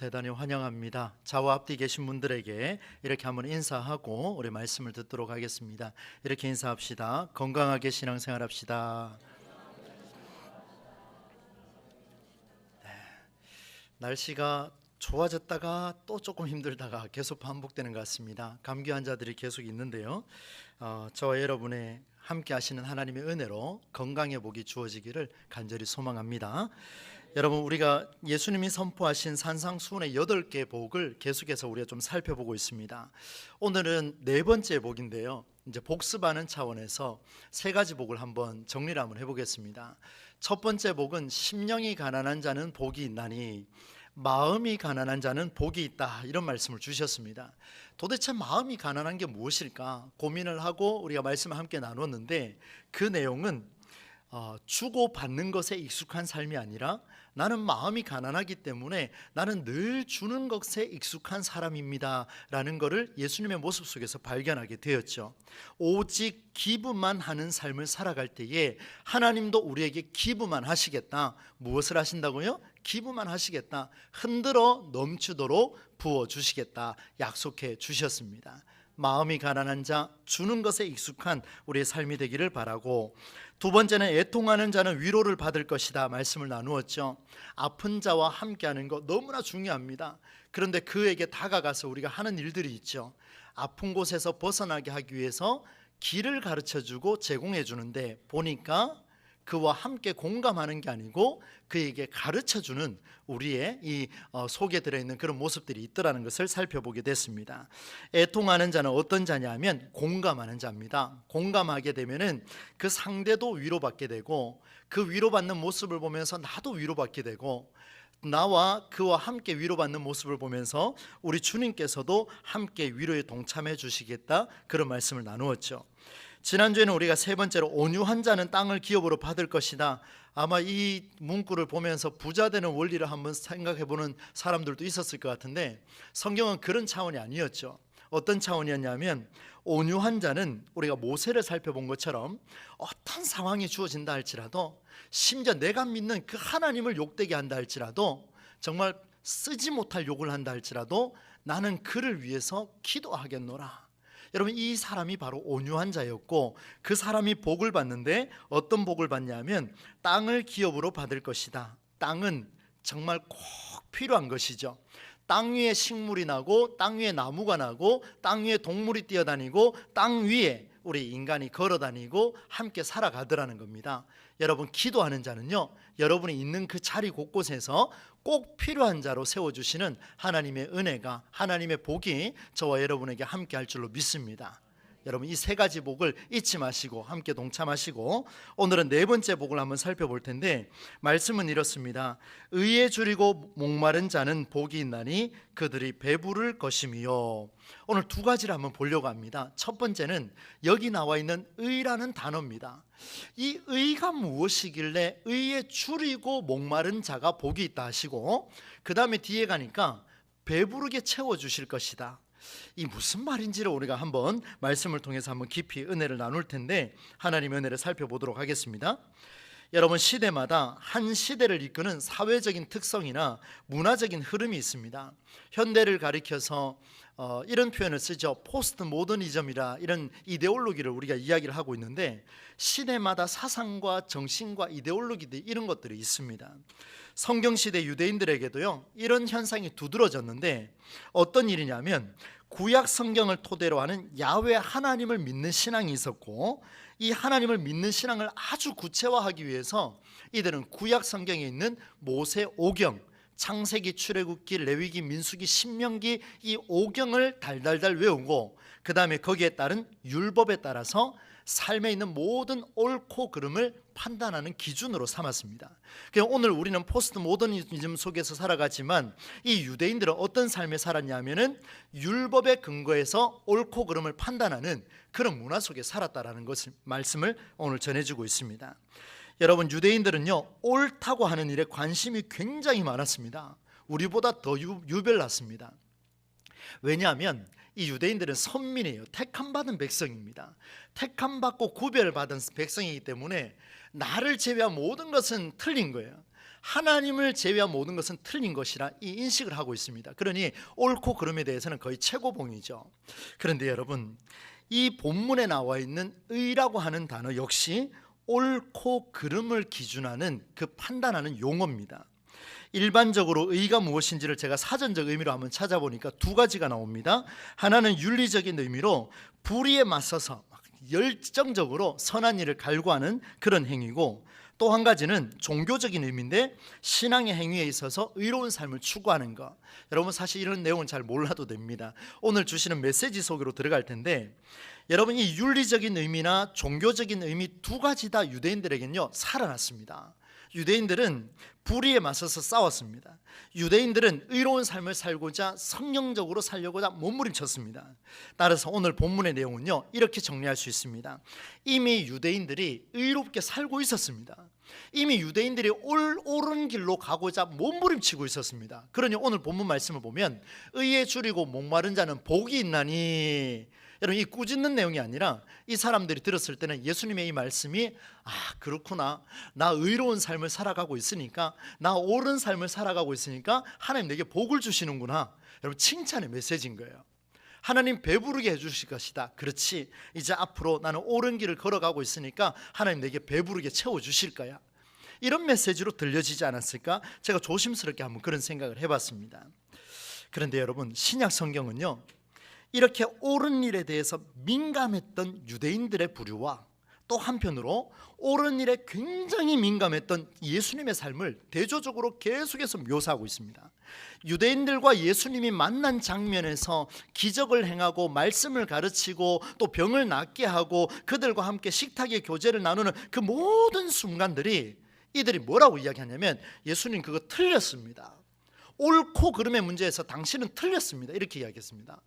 대단히 환영합니다. 좌우 앞뒤 계신 분들에게 이렇게 한번 인사하고 우리 말씀을 듣도록 하겠습니다. 이렇게 인사합시다. 건강하게 신앙생활합시다. 날씨가 좋아졌다가 또 조금 힘들다가 계속 반복되는 것 같습니다. 감기 환자들이 계속 있는데요. 저와 여러분의 함께 하시는 하나님의 은혜로 건강의 복이 주어지기를 간절히 소망합니다. 여러분, 우리가 예수님이 선포하신 산상수훈의 8개의 복을 계속해서 우리가 좀 살펴보고 있습니다. 오늘은 네 번째 복인데요, 이제 복습하는 차원에서 세 가지 복을 한번 정리를 한번 해보겠습니다. 첫 번째 복은 심령이 가난한 자는 복이 있나니 마음이 가난한 자는 복이 있다, 이런 말씀을 주셨습니다. 도대체 마음이 가난한 게 무엇일까 고민을 하고 우리가 말씀을 함께 나눴는데, 그 내용은 주고 받는 것에 익숙한 삶이 아니라 나는 마음이 가난하기 때문에 나는 늘 주는 것에 익숙한 사람입니다 라는 것을 예수님의 모습 속에서 발견하게 되었죠. 오직 기부만 하는 삶을 살아갈 때에 하나님도 우리에게 기부만 하시겠다. 무엇을 하신다고요? 기부만 하시겠다. 흔들어 넘치도록 부어주시겠다 약속해 주셨습니다. 마음이 가난한 자, 주는 것에 익숙한 우리의 삶이 되기를 바라고, 두 번째는 애통하는 자는 위로를 받을 것이다 말씀을 나누었죠. 아픈 자와 함께하는 것 너무나 중요합니다. 그런데 그에게 다가가서 우리가 하는 일들이 있죠. 아픈 곳에서 벗어나게 하기 위해서 길을 가르쳐주고 제공해 주는데, 보니까 그와 함께 공감하는 게 아니고 그에게 가르쳐주는 우리의 이 속에 들어있는 그런 모습들이 있더라는 것을 살펴보게 됐습니다. 애통하는 자는 어떤 자냐면 공감하는 자입니다. 공감하게 되면은 그 상대도 위로받게 되고, 그 위로받는 모습을 보면서 나도 위로받게 되고, 나와 그와 함께 위로받는 모습을 보면서 우리 주님께서도 함께 위로에 동참해 주시겠다, 그런 말씀을 나누었죠. 지난주에는 우리가 세 번째로 온유한 자는 땅을 기업으로 받을 것이다. 아마 이 문구를 보면서 부자 되는 원리를 한번 생각해 보는 사람들도 있었을 것 같은데, 성경은 그런 차원이 아니었죠. 어떤 차원이었냐면, 온유한 자는 우리가 모세를 살펴본 것처럼 어떤 상황이 주어진다 할지라도, 심지어 내가 믿는 그 하나님을 욕되게 한다 할지라도, 정말 쓰지 못할 욕을 한다 할지라도 나는 그를 위해서 기도하겠노라. 여러분, 이 사람이 바로 온유한 자였고, 그 사람이 복을 받는데 어떤 복을 받냐면 땅을 기업으로 받을 것이다. 땅은 정말 꼭 필요한 것이죠. 땅 위에 식물이 나고, 땅 위에 나무가 나고, 땅 위에 동물이 뛰어다니고, 땅 위에 우리 인간이 걸어다니고 함께 살아가더라는 겁니다. 여러분, 기도하는 자는요, 여러분이 있는 그 자리 곳곳에서 꼭 필요한 자로 세워주시는 하나님의 은혜가, 하나님의 복이 저와 여러분에게 함께 할 줄로 믿습니다. 여러분, 이 세 가지 복을 잊지 마시고 함께 동참하시고, 오늘은 네 번째 복을 한번 살펴볼 텐데, 말씀은 이렇습니다. 의에 줄이고 목마른 자는 복이 있나니 그들이 배부를 것임이요. 오늘 두 가지를 한번 보려고 합니다. 첫 번째는 여기 나와 있는 의라는 단어입니다. 이 의가 무엇이길래 의에 줄이고 목마른 자가 복이 있다 하시고, 그 다음에 뒤에 가니까 배부르게 채워주실 것이다. 이 무슨 말인지를 우리가 한번 말씀을 통해서 한번 깊이 은혜를 나눌 텐데, 하나님의 은혜를 살펴보도록 하겠습니다. 여러분, 시대마다 한 시대를 이끄는 사회적인 특성이나 문화적인 흐름이 있습니다. 현대를 가리켜서 이런 표현을 쓰죠. 포스트 모더니즘이라, 이런 이데올로기를 우리가 이야기를 하고 있는데, 시대마다 사상과 정신과 이데올로기들, 이런 것들이 있습니다. 성경시대 유대인들에게도요, 이런 현상이 두드러졌는데, 어떤 일이냐면 구약 성경을 토대로 하는 야훼 하나님을 믿는 신앙이 있었고, 이 하나님을 믿는 신앙을 아주 구체화하기 위해서 이들은 구약 성경에 있는 모세 오경, 창세기, 출애굽기, 레위기, 민수기, 신명기, 이 오경을 달달달 외우고, 그 다음에 거기에 따른 율법에 따라서 삶에 있는 모든 옳고 그름을 판단하는 기준으로 삼았습니다. 오늘 우리는 포스트 모더니즘 속에서 살아가지만, 이 유대인들은 어떤 삶을 살았냐면은 율법에 근거해서 옳고 그름을 판단하는 그런 문화 속에 살았다라는 것을 말씀을 오늘 전해주고 있습니다. 여러분, 유대인들은요, 옳다고 하는 일에 관심이 굉장히 많았습니다. 우리보다 더 유별났습니다. 왜냐하면 이 유대인들은 선민이에요. 택함받은 백성입니다. 택함받고 구별받은 백성이기 때문에 나를 제외한 모든 것은 틀린 거예요. 하나님을 제외한 모든 것은 틀린 것이라 이 인식을 하고 있습니다. 그러니 옳고 그름에 대해서는 거의 최고봉이죠. 그런데 여러분, 이 본문에 나와 있는 의라고 하는 단어 역시 옳고 그름을 기준하는 그 판단하는 용어입니다. 일반적으로 의가 무엇인지를 제가 사전적 의미로 한번 찾아보니까 두 가지가 나옵니다. 하나는 윤리적인 의미로 불의에 맞서서 열정적으로 선한 일을 갈구하는 그런 행위고, 또 한 가지는 종교적인 의미인데 신앙의 행위에 있어서 의로운 삶을 추구하는 것. 여러분 사실 이런 내용은 잘 몰라도 됩니다. 오늘 주시는 메시지 속으로 들어갈 텐데, 여러분 이 윤리적인 의미나 종교적인 의미 두 가지 다 유대인들에게는요 살아났습니다. 유대인들은 불의에 맞서서 싸웠습니다. 유대인들은 의로운 삶을 살고자 성령적으로 살려고자 몸부림쳤습니다. 따라서 오늘 본문의 내용은요 이렇게 정리할 수 있습니다. 이미 유대인들이 의롭게 살고 있었습니다. 이미 유대인들이 옳은 길로 가고자 몸부림치고 있었습니다. 그러니 오늘 본문 말씀을 보면 의에 줄이고 목마른 자는 복이 있나니, 여러분 이 꾸짖는 내용이 아니라 이 사람들이 들었을 때는 예수님의 이 말씀이 그렇구나, 나 의로운 삶을 살아가고 있으니까, 나 옳은 삶을 살아가고 있으니까 하나님 내게 복을 주시는구나, 여러분 칭찬의 메시지인 거예요. 하나님 배부르게 해주실 것이다. 그렇지, 이제 앞으로 나는 옳은 길을 걸어가고 있으니까 하나님 내게 배부르게 채워주실 거야. 이런 메시지로 들려지지 않았을까? 제가 조심스럽게 한번 그런 생각을 해봤습니다. 그런데 여러분 신약 성경은요 이렇게 옳은 일에 대해서 민감했던 유대인들의 부류와 또 한편으로 옳은 일에 굉장히 민감했던 예수님의 삶을 대조적으로 계속해서 묘사하고 있습니다. 유대인들과 예수님이 만난 장면에서 기적을 행하고 말씀을 가르치고 또 병을 낫게 하고 그들과 함께 식탁의 교제를 나누는 그 모든 순간들이 이들이 뭐라고 이야기하냐면 예수님 그거 틀렸습니다. 옳고 그름의 문제에서 당신은 틀렸습니다. 이렇게 이야기했습니다.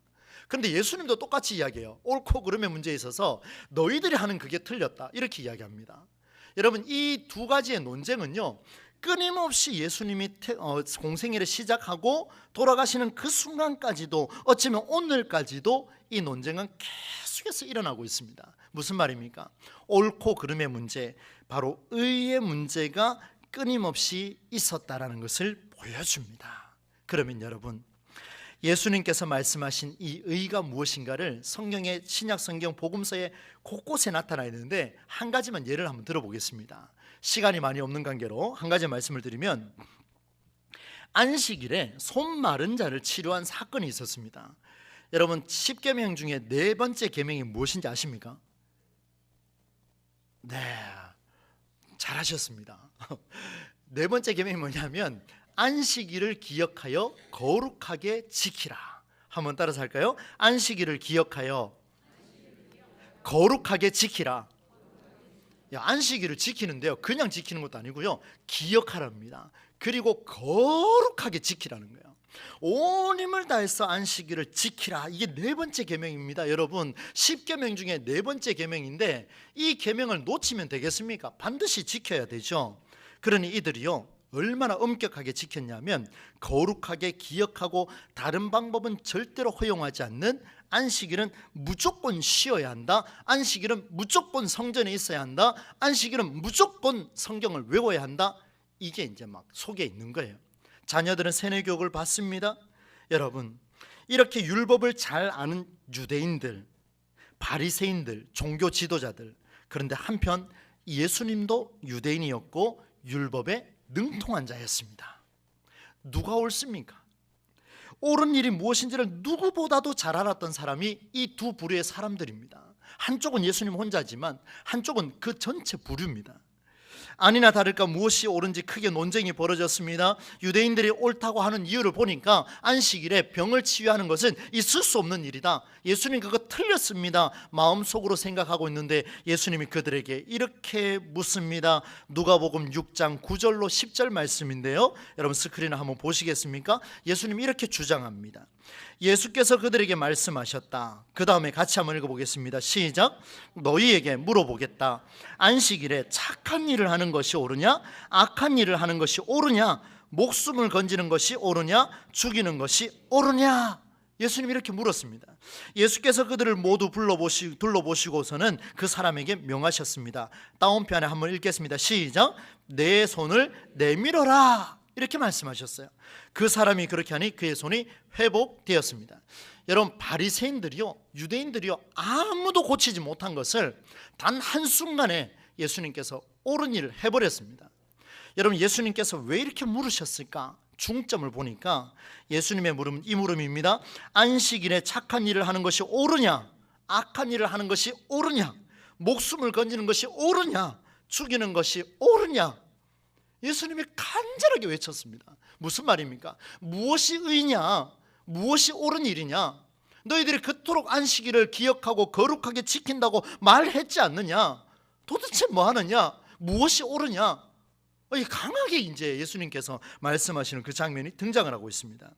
그런데 예수님도 똑같이 이야기해요. 옳고 그름의 문제에 있어서 너희들이 하는 그게 틀렸다, 이렇게 이야기합니다. 여러분 이 두 가지의 논쟁은요 끊임없이 예수님이 공생애를 시작하고 돌아가시는 그 순간까지도, 어쩌면 오늘까지도 이 논쟁은 계속해서 일어나고 있습니다. 무슨 말입니까? 옳고 그름의 문제, 바로 의의 문제가 끊임없이 있었다라는 것을 보여줍니다. 그러면 여러분 예수님께서 말씀하신 이 의가 무엇인가를 성경의 신약 성경 복음서에 곳곳에 나타나 있는데 한 가지만 예를 한번 들어보겠습니다. 시간이 많이 없는 관계로 한 가지 말씀을 드리면, 안식일에 손 마른 자를 치료한 사건이 있었습니다. 여러분 10계명 중에 네 번째 계명이 무엇인지 아십니까? 네, 잘하셨습니다. 네 번째 계명이 뭐냐면 안식일을 기억하여 거룩하게 지키라. 한번 따라서 할까요? 안식일을 기억하여 거룩하게 지키라. 안식일을 지키는데요 그냥 지키는 것도 아니고요 기억하랍니다. 그리고 거룩하게 지키라는 거예요. 온 힘을 다해서 안식일을 지키라. 이게 네 번째 계명입니다. 여러분 10계명 중에 네 번째 계명인데 이 계명을 놓치면 되겠습니까? 반드시 지켜야 되죠. 그러니 이들이요 얼마나 엄격하게 지켰냐면 거룩하게 기억하고 다른 방법은 절대로 허용하지 않는, 안식일은 무조건 쉬어야 한다, 안식일은 무조건 성전에 있어야 한다, 안식일은 무조건 성경을 외워야 한다, 이게 이제 막 속에 있는 거예요. 자녀들은 세뇌교육을 받습니다. 여러분 이렇게 율법을 잘 아는 유대인들, 바리새인들, 종교 지도자들, 그런데 한편 예수님도 유대인이었고 율법에 능통한 자였습니다. 누가 옳습니까? 옳은 일이 무엇인지를 누구보다도 잘 알았던 사람이 이 두 부류의 사람들입니다. 한쪽은 예수님 혼자지만 한쪽은 그 전체 부류입니다. 아니나 다를까 무엇이 옳은지 크게 논쟁이 벌어졌습니다. 유대인들이 옳다고 하는 이유를 보니까 안식일에 병을 치유하는 것은 있을 수 없는 일이다, 예수님 그거 틀렸습니다, 마음속으로 생각하고 있는데 예수님이 그들에게 이렇게 묻습니다. 누가복음 6장 9절로 10절 말씀인데요 여러분 스크린을 한번 보시겠습니까? 예수님이 이렇게 주장합니다. 예수께서 그들에게 말씀하셨다. 그 다음에 같이 한번 읽어보겠습니다. 시작. 너희에게 물어보겠다. 안식일에 착한 일을 하는 것이 옳으냐 악한 일을 하는 것이 옳으냐, 목숨을 건지는 것이 옳으냐 죽이는 것이 옳으냐. 예수님이 이렇게 물었습니다. 예수께서 그들을 모두 둘러보시고서는 그 사람에게 명하셨습니다. 따옴편에 한번 읽겠습니다. 시작. 내 손을 내밀어라, 이렇게 말씀하셨어요. 그 사람이 그렇게 하니 그의 손이 회복되었습니다. 여러분, 바리새인들이요, 유대인들이요, 아무도 고치지 못한 것을 단 한순간에 예수님께서 옳은 일을 해버렸습니다. 여러분, 예수님께서 왜 이렇게 물으셨을까? 중점을 보니까 예수님의 물음은 이 물음입니다. 안식일에 착한 일을 하는 것이 옳으냐, 악한 일을 하는 것이 옳으냐, 목숨을 건지는 것이 옳으냐, 죽이는 것이 옳으냐. 예수님이 간절하게 외쳤습니다. 무슨 말입니까? 무엇이 의냐, 무엇이 옳은 일이냐, 너희들이 그토록 안식일을 기억하고 거룩하게 지킨다고 말했지 않느냐, 도대체 뭐 하느냐, 무엇이 옳으냐, 강하게 이제 예수님께서 말씀하시는 그 장면이 등장을 하고 있습니다.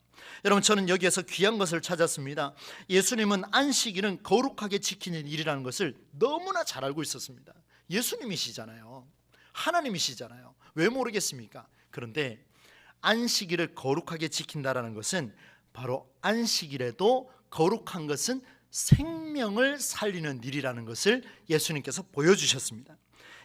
여러분, 저는 여기에서 귀한 것을 찾았습니다. 예수님은 안식일은 거룩하게 지키는 일이라는 것을 너무나 잘 알고 있었습니다. 예수님이시잖아요. 하나님이시잖아요. 왜 모르겠습니까? 그런데 안식일을 거룩하게 지킨다라는 것은 바로 안식일에도 거룩한 것은 생명을 살리는 일이라는 것을 예수님께서 보여주셨습니다.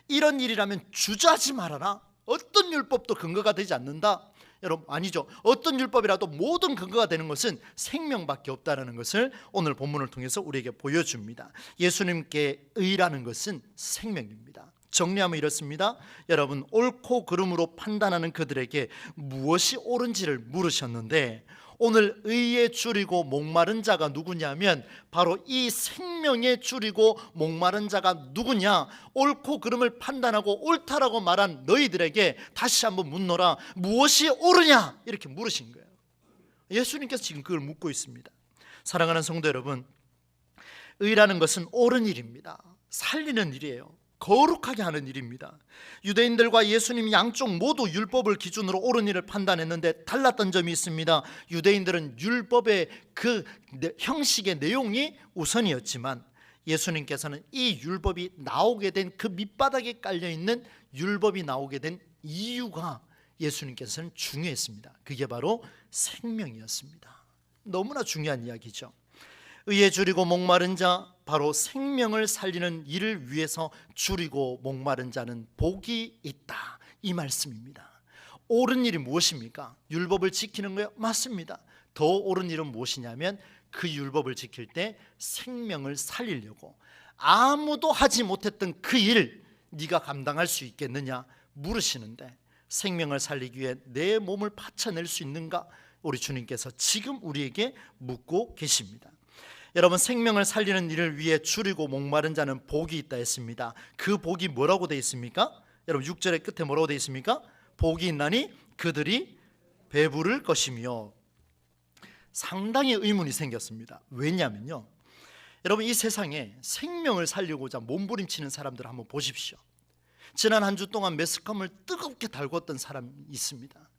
이런 일이라면 주저하지 말아라. 어떤 율법도 근거가 되지 않는다. 여러분, 아니죠. 어떤 율법이라도 모든 근거가 되는 것은 생명밖에 없다는 것을 오늘 본문을 통해서 우리에게 보여줍니다. 예수님께 의라는 것은 생명입니다. 정리하면 이렇습니다. 여러분, 옳고 그름으로 판단하는 그들에게 무엇이 옳은지를 물으셨는데, 오늘 의에 줄이고 목마른 자가 누구냐면 바로 이 생명에 줄이고 목마른 자가 누구냐, 옳고 그름을 판단하고 옳다라고 말한 너희들에게 다시 한번 묻노라, 무엇이 옳으냐, 이렇게 물으신 거예요. 예수님께서 지금 그걸 묻고 있습니다. 사랑하는 성도 여러분, 의라는 것은 옳은 일입니다. 살리는 일이에요. 거룩하게 하는 일입니다. 유대인들과 예수님이 양쪽 모두 율법을 기준으로 옳은 일을 판단했는데 달랐던 점이 있습니다. 유대인들은 율법의 그 형식의 내용이 우선이었지만 예수님께서는 이 율법이 나오게 된 그 밑바닥에 깔려있는 율법이 나오게 된 이유가 예수님께서는 중요했습니다. 그게 바로 생명이었습니다. 너무나 중요한 이야기죠. 의에 줄이고 목마른 자, 바로 생명을 살리는 일을 위해서 줄이고 목마른 자는 복이 있다, 이 말씀입니다. 옳은 일이 무엇입니까? 율법을 지키는 거예요. 맞습니다. 더 옳은 일은 무엇이냐면 그 율법을 지킬 때 생명을 살리려고 아무도 하지 못했던 그 일 네가 감당할 수 있겠느냐 물으시는데, 생명을 살리기 위해 내 몸을 바쳐낼 수 있는가, 우리 주님께서 지금 우리에게 묻고 계십니다. 여러분, 생명을 살리는 일을 위해 줄이고 목마른 자는 복이 있다 했습니다. 그 복이 뭐라고 되어 있습니까? 여러분, 6절의 끝에 뭐라고 되어 있습니까? 복이 있나니 그들이 배부를 것이며. 상당히 의문이 생겼습니다. 왜냐면요, 여러분, 이 세상에 생명을 살리고자 몸부림치는 사람들 한번 보십시오. 지난 한 주 동안 매스컴을 뜨겁게 달궜던 사람이 있습니다.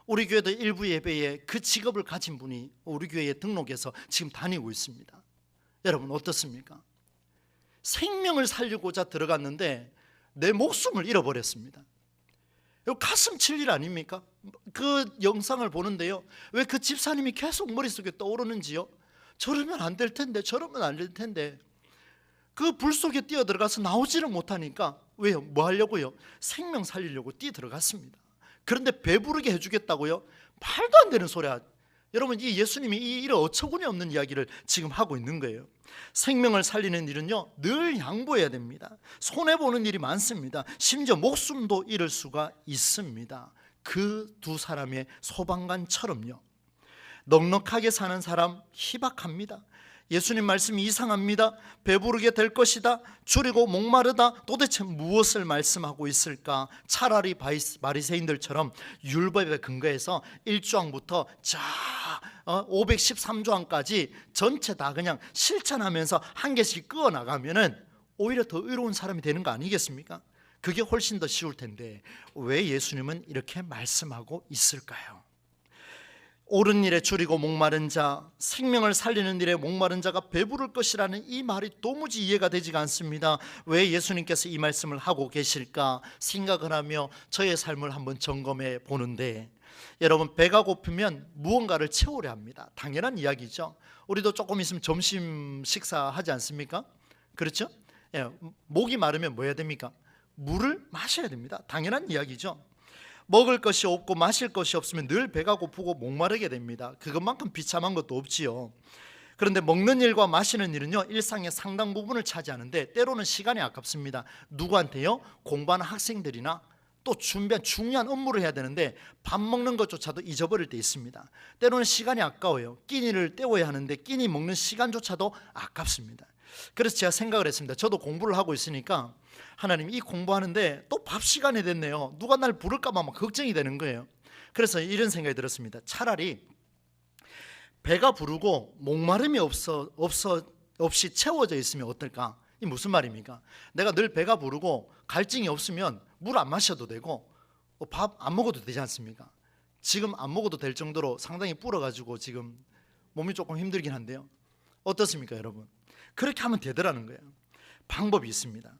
우리 교회도 일부 예배에 그 직업을 가진 분이 우리 교회에 등록해서 지금 다니고 있습니다. 여러분, 어떻습니까? 생명을 살리고자 들어갔는데 내 목숨을 잃어버렸습니다. 가슴 칠 일 아닙니까? 그 영상을 보는데요, 왜 그 집사님이 계속 머릿속에 떠오르는지요? 저러면 안 될 텐데, 저러면 안 될 텐데. 그 불 속에 뛰어 들어가서 나오지를 못하니까 왜요? 뭐 하려고요? 생명 살리려고 뛰어 들어갔습니다. 그런데 배부르게 해주겠다고요? 말도 안 되는 소리야. 여러분, 이 예수님이 이 일에 어처구니 없는 이야기를 지금 하고 있는 거예요. 생명을 살리는 일은요, 늘 양보해야 됩니다. 손해보는 일이 많습니다. 심지어 목숨도 잃을 수가 있습니다. 그 두 사람의 소방관처럼요. 넉넉하게 사는 사람 희박합니다. 예수님 말씀이 이상합니다. 배부르게 될 것이다, 줄이고 목마르다, 도대체 무엇을 말씀하고 있을까? 차라리 바리새인들처럼 율법에 근거해서 1조항부터 513조항까지 전체 다 그냥 실천하면서 한 개씩 끄어 나가면은 오히려 더 의로운 사람이 되는 거 아니겠습니까? 그게 훨씬 더 쉬울 텐데 왜 예수님은 이렇게 말씀하고 있을까요? 옳은 일에 줄이고 목마른 자, 생명을 살리는 일에 목마른 자가 배부를 것이라는 이 말이 도무지 이해가 되지가 않습니다. 왜 예수님께서 이 말씀을 하고 계실까 생각을 하며 저의 삶을 한번 점검해 보는데, 여러분, 배가 고프면 무언가를 채우려 합니다. 당연한 이야기죠. 우리도 조금 있으면 점심 식사하지 않습니까? 그렇죠? 예, 목이 마르면 뭐 해야 됩니까? 물을 마셔야 됩니다. 당연한 이야기죠. 먹을 것이 없고 마실 것이 없으면 늘 배가 고프고 목마르게 됩니다. 그것만큼 비참한 것도 없지요. 그런데 먹는 일과 마시는 일은요, 일상의 상당 부분을 차지하는데 때로는 시간이 아깝습니다. 누구한테요? 공부하는 학생들이나 또 준비한 중요한 업무를 해야 되는데 밥 먹는 것조차도 잊어버릴 때 있습니다. 때로는 시간이 아까워요. 끼니를 때워야 하는데 끼니 먹는 시간조차도 아깝습니다. 그래서 제가 생각을 했습니다. 저도 공부를 하고 있으니까 하나님, 이 공부하는데 또 밥 시간이 됐네요. 누가 날 부를까 봐 막 걱정이 되는 거예요. 그래서 이런 생각이 들었습니다. 차라리 배가 부르고 목마름이 없이 채워져 있으면 어떨까? 이 무슨 말입니까? 내가 늘 배가 부르고 갈증이 없으면 물 안 마셔도 되고 밥 안 먹어도 되지 않습니까? 지금 안 먹어도 될 정도로 상당히 불어가지고 지금 몸이 조금 힘들긴 한데요. 어떻습니까, 여러분? 그렇게 하면 되더라는 거예요. 방법이 있습니다.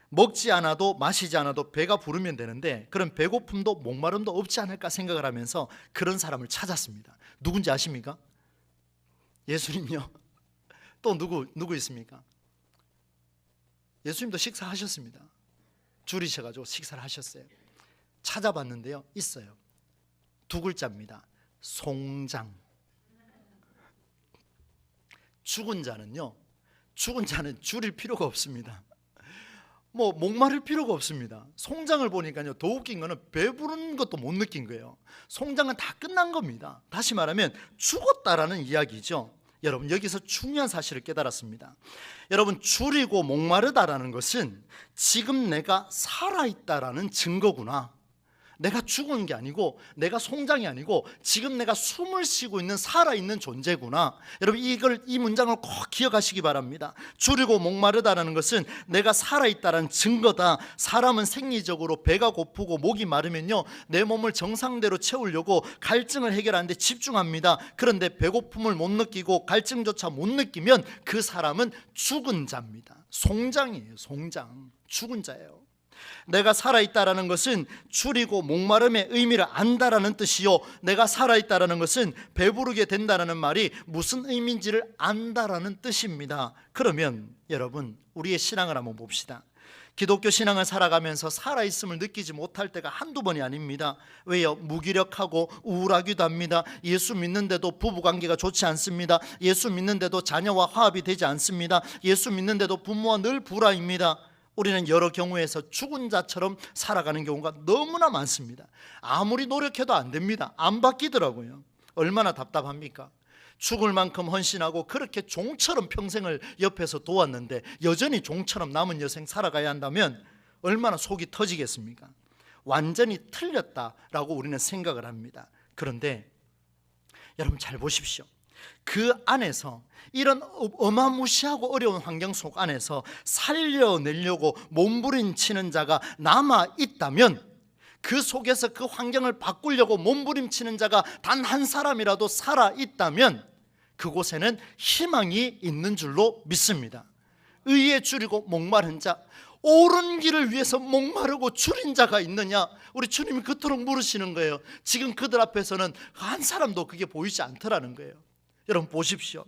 먹지 않아도 마시지 않아도 배가 부르면 되는데 그런 배고픔도 목마름도 없지 않을까 생각을 하면서 그런 사람을 찾았습니다. 누군지 아십니까? 예수님요. 또 누구 있습니까? 예수님도 식사하셨습니다. 줄이셔가지고 식사를 하셨어요. 찾아봤는데요, 있어요. 두 글자입니다. 송장. 죽은 자는 줄일 필요가 없습니다. 뭐 목마를 필요가 없습니다. 송장을 보니까요, 더 웃긴 거는 배부른 것도 못 느낀 거예요. 송장은 다 끝난 겁니다. 다시 말하면 죽었다라는 이야기죠. 여러분, 여기서 중요한 사실을 깨달았습니다. 여러분, 줄이고 목마르다라는 것은 지금 내가 살아있다라는 증거구나. 내가 죽은 게 아니고 내가 송장이 아니고 지금 내가 숨을 쉬고 있는 살아있는 존재구나. 여러분, 이 문장을 꼭 기억하시기 바랍니다. 줄이고 목마르다라는 것은 내가 살아있다는 증거다. 사람은 생리적으로 배가 고프고 목이 마르면요, 내 몸을 정상대로 채우려고 갈증을 해결하는데 집중합니다. 그런데 배고픔을 못 느끼고 갈증조차 못 느끼면 그 사람은 죽은 자입니다. 송장이에요. 송장. 죽은 자예요. 내가 살아있다라는 것은 줄이고 목마름의 의미를 안다라는 뜻이요, 내가 살아있다라는 것은 배부르게 된다라는 말이 무슨 의미인지를 안다라는 뜻입니다. 그러면 여러분, 우리의 신앙을 한번 봅시다. 기독교 신앙을 살아가면서 살아있음을 느끼지 못할 때가 한두 번이 아닙니다. 왜요? 무기력하고 우울하기도 합니다. 예수 믿는데도 부부관계가 좋지 않습니다. 예수 믿는데도 자녀와 화합이 되지 않습니다. 예수 믿는데도 부모와 늘 불화입니다. 우리는 여러 경우에서 죽은 자처럼 살아가는 경우가 너무나 많습니다. 아무리 노력해도 안 됩니다. 안 바뀌더라고요. 얼마나 답답합니까? 죽을 만큼 헌신하고 그렇게 종처럼 평생을 옆에서 도왔는데 여전히 종처럼 남은 여생 살아가야 한다면 얼마나 속이 터지겠습니까? 완전히 틀렸다라고 우리는 생각을 합니다. 그런데 여러분, 잘 보십시오. 그 안에서 이런 어마무시하고 어려운 환경 속 안에서 살려내려고 몸부림치는 자가 남아있다면, 그 속에서 그 환경을 바꾸려고 몸부림치는 자가 단 한 사람이라도 살아있다면 그곳에는 희망이 있는 줄로 믿습니다. 의에 줄이고 목마른 자, 옳은 길을 위해서 목마르고 줄인 자가 있느냐? 우리 주님이 그토록 물으시는 거예요. 지금 그들 앞에서는 한 사람도 그게 보이지 않더라는 거예요. 여러분, 보십시오.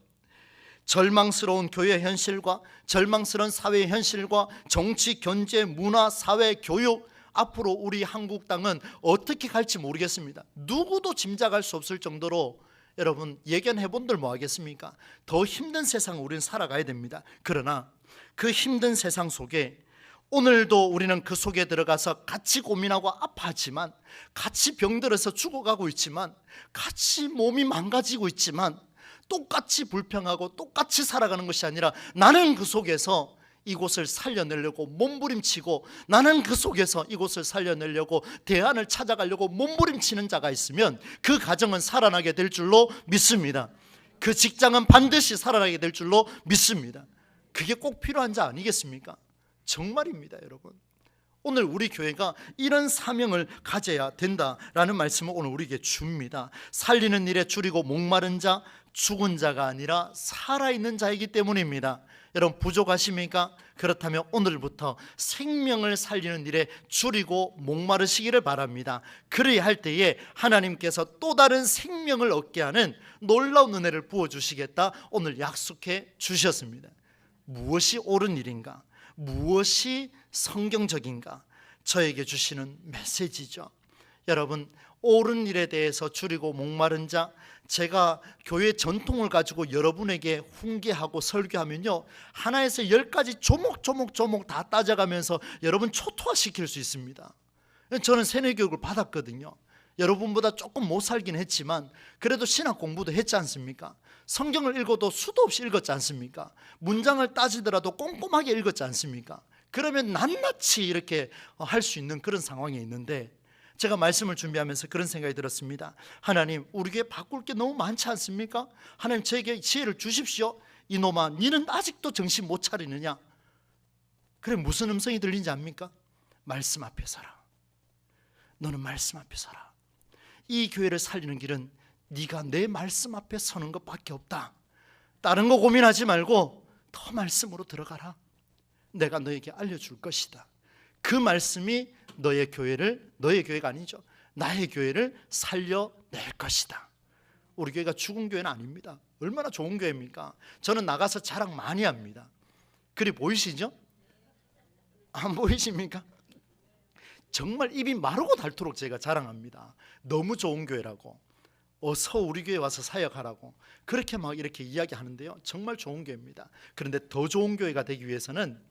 절망스러운 교회 현실과 절망스러운 사회 현실과 정치, 경제, 문화, 사회, 교육, 앞으로 우리 한국 땅은 어떻게 갈지 모르겠습니다. 누구도 짐작할 수 없을 정도로 여러분, 예견해 본들 뭐 하겠습니까? 더 힘든 세상을 우리는 살아가야 됩니다. 그러나 그 힘든 세상 속에 오늘도 우리는 그 속에 들어가서 같이 고민하고 아파하지만, 같이 병들어서 죽어가고 있지만, 같이 몸이 망가지고 있지만 똑같이 불평하고 똑같이 살아가는 것이 아니라 나는 그 속에서 이곳을 살려내려고 몸부림치고, 나는 그 속에서 이곳을 살려내려고 대안을 찾아가려고 몸부림치는 자가 있으면 그 가정은 살아나게 될 줄로 믿습니다. 그 직장은 반드시 살아나게 될 줄로 믿습니다. 그게 꼭 필요한 자 아니겠습니까? 정말입니다, 여러분. 오늘 우리 교회가 이런 사명을 가져야 된다라는 말씀을 오늘 우리에게 줍니다. 살리는 일에 줄이고 목마른 자, 죽은 자가 아니라 살아있는 자이기 때문입니다. 여러분 부족하십니까? 그렇다면 오늘부터 생명을 살리는 일에 줄이고 목마르시기를 바랍니다. 그래야 할 때에 하나님께서 또 다른 생명을 얻게 하는 놀라운 은혜를 부어주시겠다 오늘 약속해 주셨습니다. 무엇이 옳은 일인가? 무엇이 성경적인가? 저에게 주시는 메시지죠. 여러분 옳은 일에 대해서 줄이고 목마른 자, 제가 교회 전통을 가지고 여러분에게 훈계하고 설교하면요 하나에서 10가지 조목조목 다 따져가면서 여러분 초토화시킬 수 있습니다. 저는 세뇌교육을 받았거든요. 여러분보다 조금 못 살긴 했지만 그래도 신학 공부도 했지 않습니까? 성경을 읽어도 수도 없이 읽었지 않습니까? 문장을 따지더라도 꼼꼼하게 읽었지 않습니까? 그러면 낱낱이 이렇게 할 수 있는 그런 상황에 있는데 제가 말씀을 준비하면서 그런 생각이 들었습니다. 하나님 우리 교회 바꿀 게 너무 많지 않습니까? 하나님 저에게 지혜를 주십시오. 이놈아 니는 아직도 정신 못 차리느냐? 그래 무슨 음성이 들린지 압니까? 말씀 앞에 서라. 너는 말씀 앞에 서라. 이 교회를 살리는 길은 네가 내 말씀 앞에 서는 것밖에 없다. 다른 거 고민하지 말고 더 말씀으로 들어가라. 내가 너에게 알려줄 것이다. 그 말씀이 너의 교회를, 너의 교회가 아니죠, 나의 교회를 살려낼 것이다. 우리 교회가 죽은 교회는 아닙니다. 얼마나 좋은 교회입니까? 저는 나가서 자랑 많이 합니다. 그리 보이시죠? 안 보이십니까? 정말 입이 마르고 닳도록 제가 자랑합니다. 너무 좋은 교회라고, 어서 우리 교회 와서 사역하라고 그렇게 막 이렇게 이야기하는데요, 정말 좋은 교회입니다. 그런데 더 좋은 교회가 되기 위해서는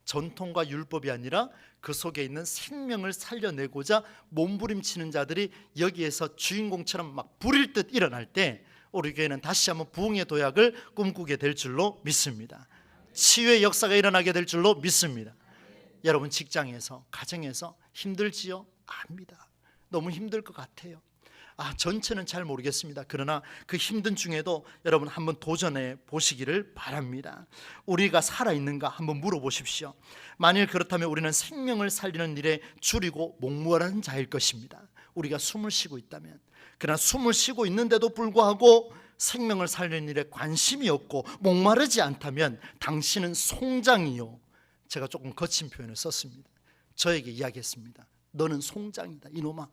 전통과 율법이 아니라 그 속에 있는 생명을 살려내고자 몸부림치는 자들이 여기에서 주인공처럼 막 부릴 듯 일어날 때 우리 교회는 다시 한번 부흥의 도약을 꿈꾸게 될 줄로 믿습니다. 치유의 역사가 일어나게 될 줄로 믿습니다. 여러분 직장에서, 가정에서 힘들지요? 압니다. 너무 힘들 것 같아요. 전체는 잘 모르겠습니다. 그러나 그 힘든 중에도 여러분 한번 도전해 보시기를 바랍니다. 우리가 살아있는가 한번 물어보십시오. 만일 그렇다면 우리는 생명을 살리는 일에 줄이고 목마른 자일 것입니다. 우리가 숨을 쉬고 있다면. 그러나 숨을 쉬고 있는데도 불구하고 생명을 살리는 일에 관심이 없고 목마르지 않다면 당신은 송장이요, 제가 조금 거친 표현을 썼습니다. 저에게 이야기했습니다. 너는 송장이다 이놈아.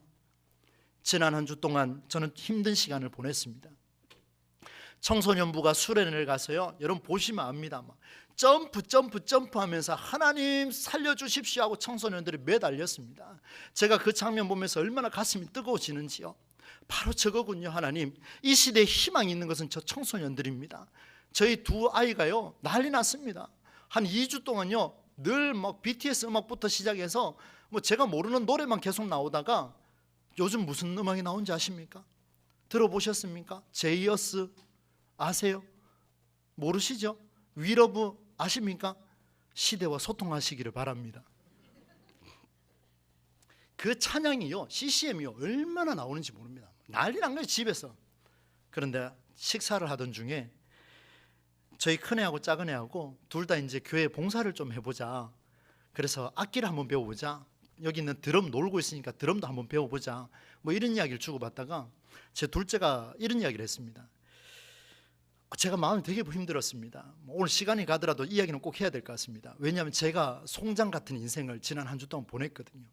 지난 한 주 동안 저는 힘든 시간을 보냈습니다. 청소년부가 수련회를 가서요, 여러분 보시면 압니다. 막 점프 하면서 하나님 살려주십시오 하고 청소년들이 매달렸습니다. 제가 그 장면 보면서 얼마나 가슴이 뜨거워지는지요. 바로 저거군요. 하나님, 이 시대에 희망이 있는 것은 저 청소년들입니다. 저희 두 아이가요 난리 났습니다. 한 2주 동안요 늘 막 BTS 음악부터 시작해서 뭐 제가 모르는 노래만 계속 나오다가 요즘 무슨 음악이 나온지 아십니까? 들어보셨습니까? 제이어스 아세요? 모르시죠? 위러브 아십니까? 시대와 소통하시기를 바랍니다. 그 찬양이요, CCM이요 얼마나 나오는지 모릅니다. 난리 난 거예요 집에서. 그런데 식사를 하던 중에 저희 큰애하고 작은애하고 둘 다 이제 교회 봉사를 좀 해보자. 그래서 악기를 한번 배워보자. 여기 있는 드럼 놀고 있으니까 드럼도 한번 배워보자. 뭐 이런 이야기를 주고받다가 제 둘째가 이런 이야기를 했습니다. 제가 마음이 되게 힘들었습니다. 오늘 시간이 가더라도 이 이야기는 꼭 해야 될 것 같습니다. 왜냐하면 제가 송장 같은 인생을 지난 한 주 동안 보냈거든요.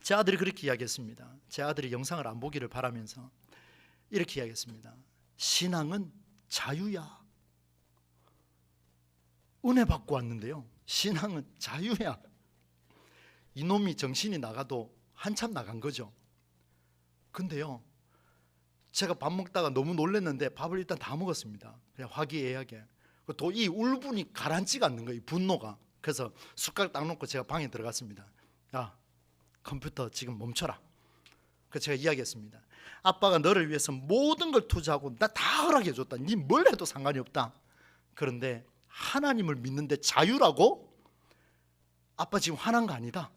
제 아들이 그렇게 이야기했습니다. 제 아들이 영상을 안 보기를 바라면서 이렇게 이야기했습니다. 신앙은 자유야. 은혜 받고 왔는데요, 신앙은 자유야. 이놈이 정신이 나가도 한참 나간 거죠. 근데요, 제가 밥 먹다가 너무 놀랐는데 밥을 일단 다 먹었습니다. 그냥 화기애애하게. 또 이 울분이 가라앉지가 않는 거예요, 분노가. 그래서 숟가락 딱 놓고 제가 방에 들어갔습니다. 야, 컴퓨터 지금 멈춰라. 그래서 제가 이야기했습니다. 아빠가 너를 위해서 모든 걸 투자하고 나 다 허락해 줬다. 니 뭘 해도 상관이 없다. 그런데 하나님을 믿는데 자유라고? 아빠 지금 화난 거 아니다.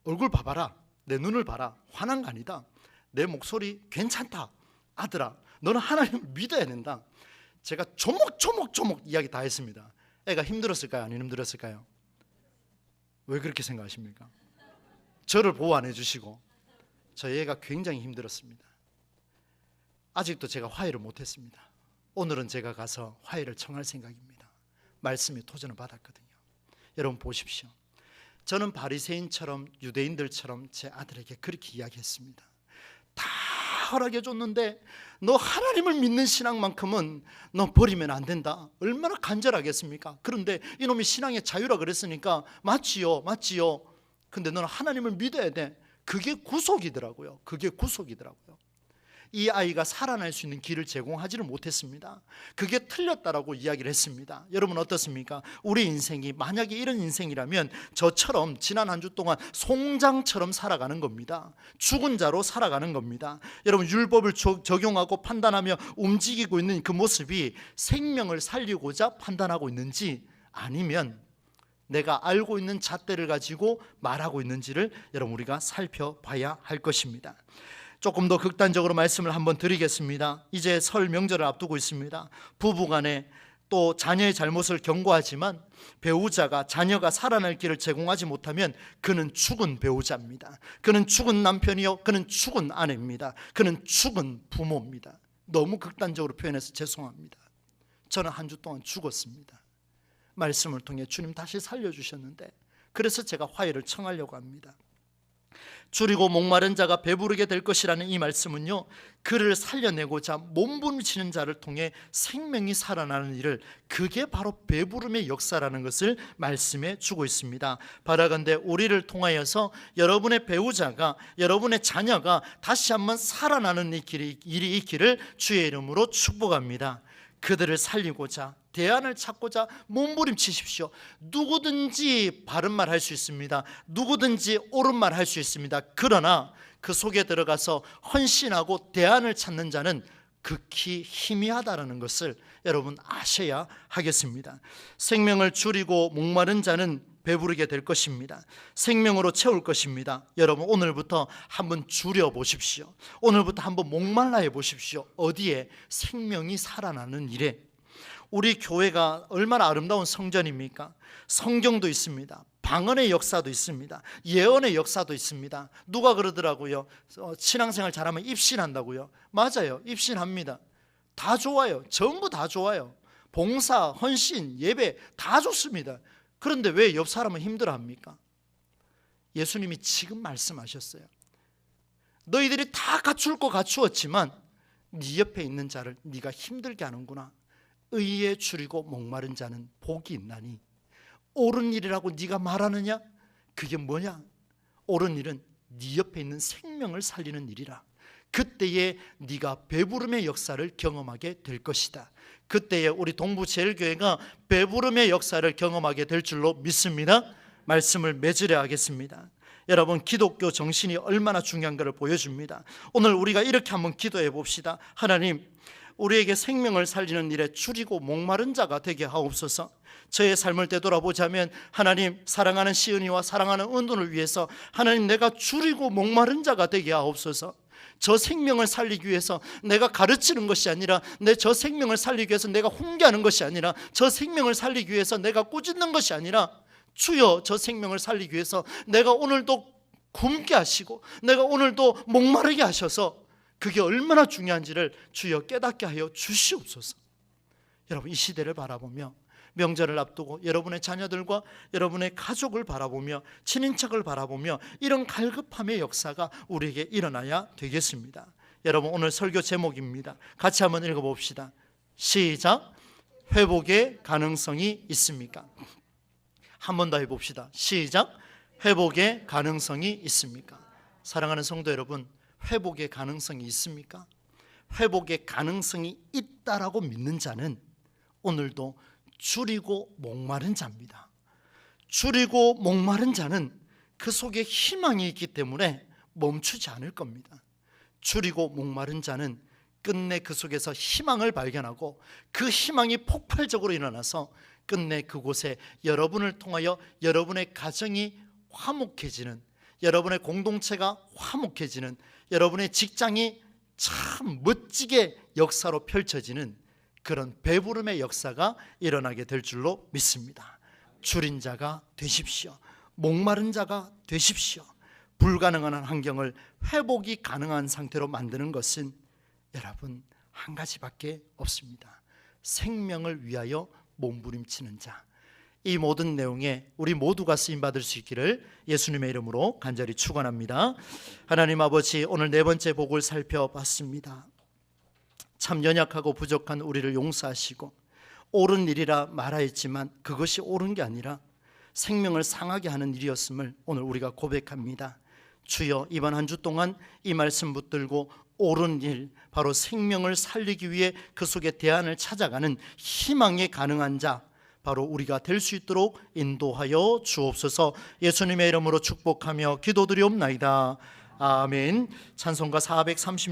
얼굴 봐봐라. 내 눈을 봐라. 화난 거 아니다. 내 목소리 괜찮다. 아들아, 너는 하나님을 믿어야 된다. 제가 조목조목 이야기 다 했습니다. 애가 힘들었을까요? 안 힘들었을까요? 왜 그렇게 생각하십니까? 저를 보호 안 해주시고. 저 애가 굉장히 힘들었습니다. 아직도 제가 화해를 못했습니다. 오늘은 제가 가서 화해를 청할 생각입니다. 말씀에 도전을 받았거든요. 여러분 보십시오. 저는 바리새인처럼 유대인들처럼 제 아들에게 그렇게 이야기했습니다. 다 허락해 줬는데 너 하나님을 믿는 신앙만큼은 너 버리면 안 된다. 얼마나 간절하겠습니까? 그런데 이놈이 신앙의 자유라 그랬으니까 맞지요. 근데 너는 하나님을 믿어야 돼. 그게 구속이더라고요. 이 아이가 살아날 수 있는 길을 제공하지를 못했습니다. 그게 틀렸다라고 이야기를 했습니다. 여러분 어떻습니까? 우리 인생이 만약에 이런 인생이라면 저처럼 지난 한 주 동안 송장처럼 살아가는 겁니다. 죽은 자로 살아가는 겁니다. 여러분 율법을 적용하고 판단하며 움직이고 있는 그 모습이 생명을 살리고자 판단하고 있는지, 아니면 내가 알고 있는 잣대를 가지고 말하고 있는지를 여러분 우리가 살펴봐야 할 것입니다. 조금 더 극단적으로 말씀을 한번 드리겠습니다. 이제 설 명절을 앞두고 있습니다. 부부간에 또 자녀의 잘못을 경고하지만 배우자가 자녀가 살아날 길을 제공하지 못하면 그는 죽은 배우자입니다. 그는 죽은 남편이요, 그는 죽은 아내입니다. 그는 죽은 부모입니다. 너무 극단적으로 표현해서 죄송합니다. 저는 한 주 동안 죽었습니다. 말씀을 통해 주님 다시 살려주셨는데, 그래서 제가 화해를 청하려고 합니다. 줄이고 목마른 자가 배부르게 될 것이라는 이 말씀은요, 그를 살려내고자 몸부림치는 자를 통해 생명이 살아나는 일을, 그게 바로 배부름의 역사라는 것을 말씀해 주고 있습니다. 바라건대 우리를 통하여서 여러분의 배우자가, 여러분의 자녀가 다시 한번 살아나는 일이 있기를 주의 이름으로 축복합니다. 그들을 살리고자, 대안을 찾고자 몸부림치십시오. 누구든지 바른 말 할 수 있습니다. 누구든지 옳은 말 할 수 있습니다. 그러나 그 속에 들어가서 헌신하고 대안을 찾는 자는 극히 희미하다는 것을 여러분 아셔야 하겠습니다. 생명을 줄이고 목마른 자는 배부르게 될 것입니다. 생명으로 채울 것입니다. 여러분 오늘부터 한번 줄여 보십시오. 오늘부터 한번 목말라 보십시오. 어디에? 생명이 살아나는 일에. 우리 교회가 얼마나 아름다운 성전입니까? 성경도 있습니다. 방언의 역사도 있습니다. 예언의 역사도 있습니다. 누가 그러더라고요, 신앙생활 잘하면 입신한다고요. 맞아요, 입신합니다. 다 좋아요. 전부 다 좋아요. 봉사, 헌신, 예배 다 좋습니다. 그런데 왜 옆 사람은 힘들어합니까? 예수님이 지금 말씀하셨어요. 너희들이 다 갖출 거 갖추었지만 네 옆에 있는 자를 네가 힘들게 하는구나. 의에 줄이고 목마른 자는 복이 있나니. 옳은 일이라고 네가 말하느냐? 그게 뭐냐? 옳은 일은 네 옆에 있는 생명을 살리는 일이라. 그때에 네가 배부름의 역사를 경험하게 될 것이다. 그때에 우리 동부제일교회가 배부름의 역사를 경험하게 될 줄로 믿습니다. 말씀을 맺으려 하겠습니다. 여러분 기독교 정신이 얼마나 중요한가를 보여줍니다. 오늘 우리가 이렇게 한번 기도해 봅시다. 하나님, 우리에게 생명을 살리는 일에 줄이고 목마른 자가 되게 하옵소서. 저의 삶을 되돌아보자면 하나님, 사랑하는 시은이와 사랑하는 은돈을 위해서 하나님, 내가 줄이고 목마른 자가 되게 하옵소서. 저 생명을 살리기 위해서 내가 가르치는 것이 아니라, 저 생명을 살리기 위해서 내가 훈계하는 것이 아니라, 저 생명을 살리기 위해서 내가 꾸짖는 것이 아니라, 주여 저 생명을 살리기 위해서 내가 오늘도 굶게 하시고 내가 오늘도 목마르게 하셔서 그게 얼마나 중요한지를 주여 깨닫게 하여 주시옵소서. 여러분 이 시대를 바라보며, 명절을 앞두고 여러분의 자녀들과 여러분의 가족을 바라보며, 친인척을 바라보며 이런 갈급함의 역사가 우리에게 일어나야 되겠습니다. 여러분 오늘 설교 제목입니다. 같이 한번 읽어봅시다. 시작. 회복의 가능성이 있습니까? 한 번 더 해봅시다. 시작. 회복의 가능성이 있습니까? 사랑하는 성도 여러분, 회복의 가능성이 있습니까? 회복의 가능성이 있다라고 믿는 자는 오늘도 줄이고 목마른 자입니다. 줄이고 목마른 자는 그 속에 희망이 있기 때문에 멈추지 않을 겁니다. 줄이고 목마른 자는 끝내 그 속에서 희망을 발견하고 그 희망이 폭발적으로 일어나서 끝내 그곳에 여러분을 통하여 여러분의 가정이 화목해지는, 여러분의 공동체가 화목해지는, 여러분의 직장이 참 멋지게 역사로 펼쳐지는 그런 배부름의 역사가 일어나게 될 줄로 믿습니다. 줄인 자가 되십시오. 목마른 자가 되십시오. 불가능한 환경을 회복이 가능한 상태로 만드는 것은 여러분 한 가지밖에 없습니다. 생명을 위하여 몸부림치는 자. 이 모든 내용에 우리 모두가 쓰임받을 수 있기를 예수님의 이름으로 간절히 축원합니다. 하나님 아버지, 오늘 네 번째 복을 살펴봤습니다. 참 연약하고 부족한 우리를 용서하시고 옳은 일이라 말하였지만 그것이 옳은 게 아니라 생명을 상하게 하는 일이었음을 오늘 우리가 고백합니다. 주여, 이번 한 주 동안 이 말씀 붙들고 옳은 일, 바로 생명을 살리기 위해 그 속에 대안을 찾아가는 희망이 가능한 자, 바로 우리가 될 수 있도록 인도하여 주옵소서. 예수님의 이름으로 축복하며 기도드리옵나이다. 아멘. 찬송가 436